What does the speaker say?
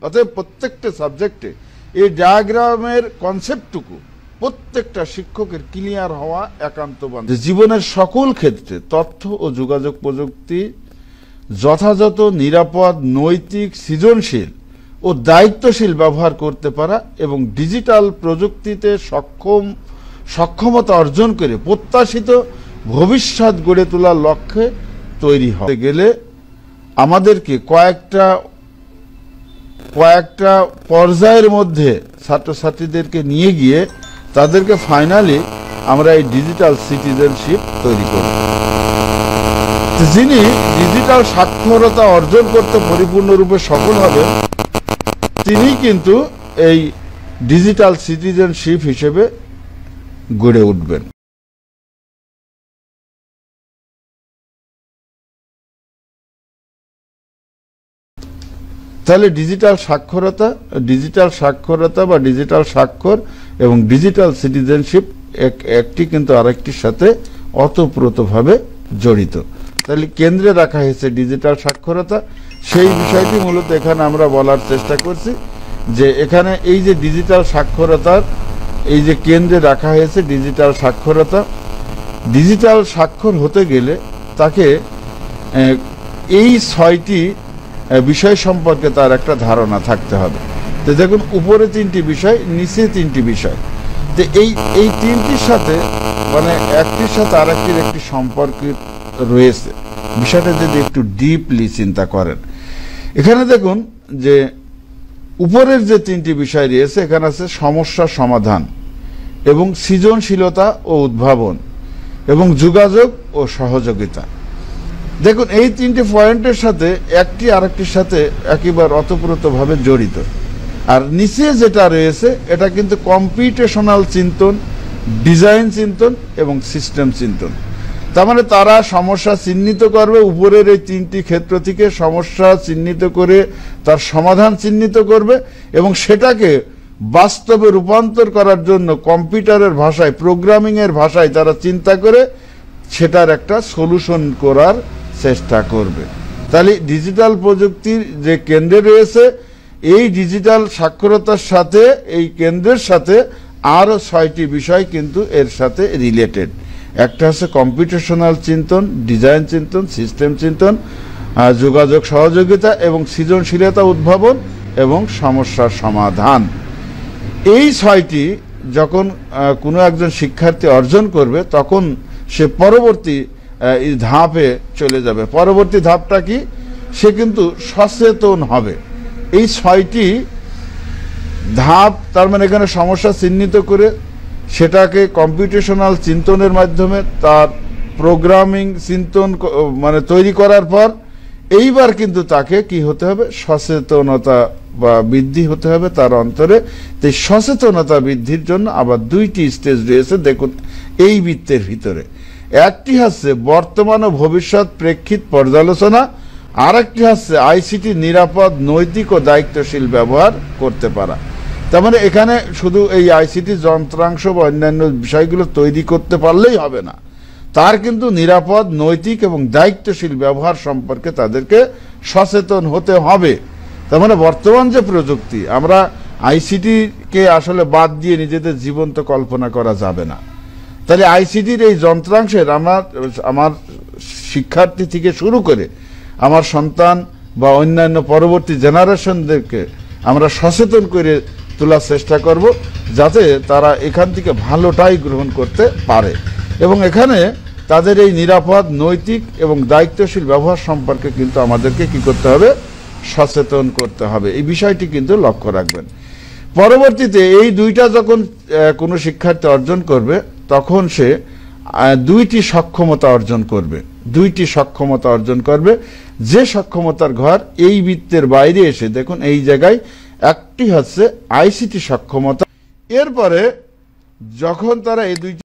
অতএব প্রত্যেকটা সাবজেক্টে এই ডায়াগ্রামের কনসেপ্টটুকু প্রত্যেকটা শিক্ষকের ক্লিয়ার হওয়া একান্ত বাঞ্ছনীয়। জীবনের সকল ক্ষেত্রে তথ্য ও যোগাযোগ প্রযুক্তি যথাযথ, নিরাপদ, নৈতিক, সৃজনশীল ও দায়িত্বশীল ব্যবহার করতে পারা এবং ডিজিটাল প্রযুক্তিতে সক্ষমতা অর্জন করে প্রত্যাশিত ভবিষ্যৎ গড়ে তোলার লক্ষ্যে তৈরি হতে গেলে আমাদেরকে কয়েকটা পর্যায়ের মধ্যে ছাত্রছাত্রীদেরকে নিয়ে গিয়ে তাদেরকে ফাইনালি আমরা এই ডিজিটাল সিটিজেনশিপ তৈরি করব। যিনি ডিজিটাল সাক্ষরতা অর্জন করতে পরিপূর্ণরূপে সফল হবেন তিনি কিন্তু এই ডিজিটাল সিটিজেনশিপ হিসেবে গড়ে উঠবেন। তাহলে ডিজিটাল সাক্ষরতা বা ডিজিটাল স্বাক্ষর এবং ডিজিটাল সিটিজেনশিপ একটি কিন্তু আরেকটির সাথে ওতপ্রোতভাবে জড়িত। তাহলে কেন্দ্রে রাখা হয়েছে ডিজিটাল সাক্ষরতা, সেই বিষয়টি মূলত এখানে আমরা বলার চেষ্টা করছি যে এখানে এই যে ডিজিটাল সাক্ষরতার এই যে কেন্দ্রে রাখা হয়েছে ডিজিটাল স্বাক্ষর হতে গেলে তাকে এই 6টি বিষয় সম্পর্কে তার একটা ধারণা থাকতে হবে। তো দেখুন, উপরে 3টি বিষয়, নিচে 3টি বিষয়। তো এই 3টির সাথে মানে একটির সাথে আরেকটির একটি সম্পর্ক রয়েছে। বিষয়টা যদি একটু ডিপলি চিন্তা করেন, এখানে দেখুন যে উপরের যে 3টি বিষয় রয়েছে এখানে আছে সমস্যা সমাধান এবং সৃজনশীলতা ও উদ্ভাবন এবং যোগাযোগ ও সহযোগিতা। দেখুন, এই 3টি পয়েন্টের সাথে একটি আরেকটির সাথে একেবারে ওতপ্রোতভাবে জড়িত। আর নিচে যেটা রয়েছে এটা কিন্তু কম্পিউটেশনাল চিন্তন, ডিজাইন চিন্তন এবং সিস্টেম চিন্তন। তার মানে তারা সমস্যা চিহ্নিত করবে, উপরের এই 3টি ক্ষেত্র থেকে সমস্যা চিহ্নিত করে তার সমাধান চিহ্নিত করবে এবং সেটাকে বাস্তবে রূপান্তর করার জন্য কম্পিউটারের ভাষায়, প্রোগ্রামিং এর ভাষায় তারা চিন্তা করে সেটার একটা সলিউশন করার চেষ্টা করবে। তাহলে ডিজিটাল প্রযুক্তির যে কেন্দ্রে রয়েছে এই ডিজিটাল সাক্ষরতার সাথে এই কেন্দ্রের সাথে আরো 6টি বিষয় কিন্তু এর সাথে রিলেটেড। একটা হচ্ছে কম্পিউটেশনাল চিন্তন, ডিজাইন চিন্তন, সিস্টেম চিন্তন, যোগাযোগ সহযোগিতা এবং সৃজনশীলতা, উদ্ভাবন এবং সমস্যার সমাধান। এই 6টি যখন কোনো একজন শিক্ষার্থী অর্জন করবে তখন সে পরবর্তী ধাপে চলে যাবে। পরবর্তী ধাপটা কি? সে কিন্তু সচেতন হবে। এই 6টি ধাপ, তার মানে এখানে সমস্যা চিহ্নিত করে সেটাকে কম্পিউটেশনাল চিন্তনের মাধ্যমে তার প্রোগ্রামিং চিন্তন মানে তৈরি করার পর এইবার কিন্তু তাকে কি হতে হবে? সচেতনতা বা বৃদ্ধি হতে হবে তার অন্তরে। তাই সচেতনতা বৃদ্ধির জন্য আবার 2টি স্টেজ রয়েছে দেখুন এই বৃত্তের ভিতরে। একটি হচ্ছে বর্তমান ও ভবিষ্যৎ প্রেক্ষিত পর্যালোচনা, আর একটি হচ্ছে আইসিটি নিরাপদ, নৈতিক ও দায়িত্বশীল ব্যবহার করতে পারা। তার মানে এখানে শুধু এই আইসিটি যন্ত্রাংশ বা অন্যান্য বিষয়গুলো তৈরি করতে পারলেই হবে না, তার কিন্তু নিরাপদ, নৈতিক এবং দায়িত্বশীল ব্যবহার সম্পর্কে তাদেরকে সচেতন হতে হবে। তার মানে বর্তমান যে প্রযুক্তি, আমরা আইসিটিকে আসলে বাদ দিয়ে নিজেদের জীবন তো কল্পনা করা যাবে না। তাহলে আইসিটির এই যন্ত্রাংশের আমার শিক্ষার্থী থেকে শুরু করে আমার সন্তান বা অন্যান্য পরবর্তী জেনারেশনদেরকে আমরা সচেতন করে তোলার চেষ্টা করব যাতে তারা এখান থেকে ভালোটাই গ্রহণ করতে পারে এবং এখানে তাদের এই নিরাপদ, নৈতিক এবং দায়িত্বশীল ব্যবহার সম্পর্কে কিন্তু আমাদেরকে কি করতে হবে? সচেতন করতে হবে। এই বিষয়টি কিন্তু লক্ষ্য রাখবেন। পরবর্তীতে এই 2টা যখন কোনো শিক্ষার্থী অর্জন করবে তখন সে 2টি সক্ষমতা অর্জন করবে। যে সক্ষমতার ঘর এই বৃত্তের বাইরে এসে দেখুন এই জায়গায় একটি হচ্ছে আইসিটি সক্ষমতা। এরপরে যখন তারা এই 2